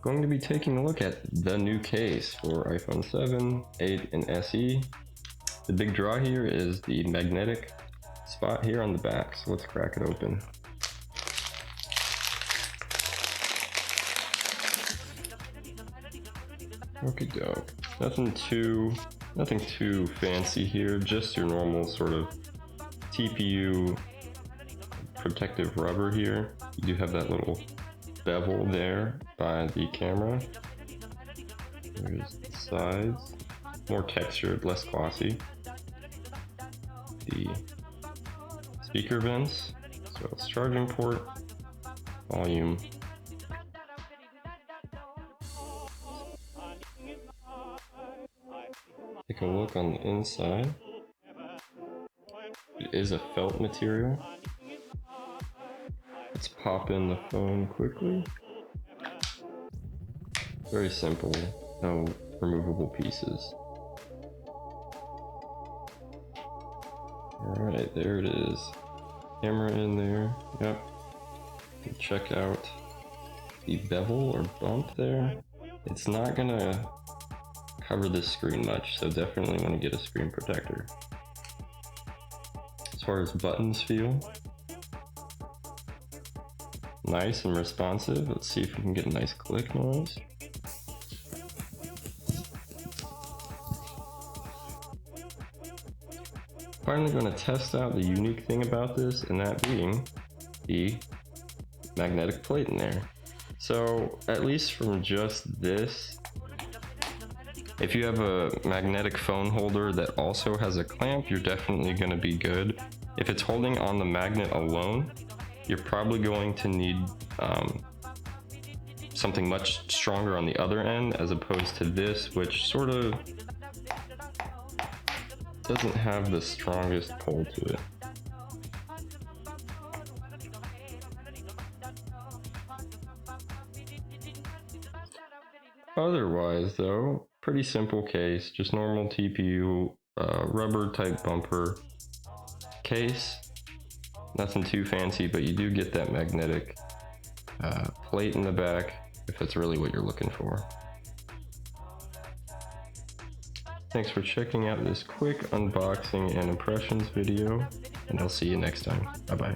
Going to be taking a look at the new case for iPhone 7, 8, and SE. The big draw here is the magnetic spot here on the back, so let's crack it open. Okie doke. Nothing too fancy here, just your normal sort of TPU protective rubber here. You do have that little bevel there by the camera. There's the sides, more textured, less glossy. The speaker vents, so it's charging port, volume. Take a look on the inside. It is a felt material. Let's pop in the phone quickly. Very simple, no removable pieces. Alright, there it is. Camera in there, yep. Check out the bevel or bump there. It's not gonna cover this screen much, so definitely want to get a screen protector. As far as buttons feel, nice and responsive. Let's see if we can get a nice click noise. Finally going to test out the unique thing about this, and that being the magnetic plate in there. So at least from just this, if you have a magnetic phone holder that also has a clamp, you're definitely going to be good. If it's holding on the magnet alone, you're probably going to need something much stronger on the other end, as opposed to this, which sort of doesn't have the strongest pull to it. Otherwise though, pretty simple case, just normal TPU rubber type bumper case. Nothing too fancy, but you do get that magnetic plate in the back if that's really what you're looking for. Thanks for checking out this quick unboxing and impressions video, and I'll see you next time. Bye bye.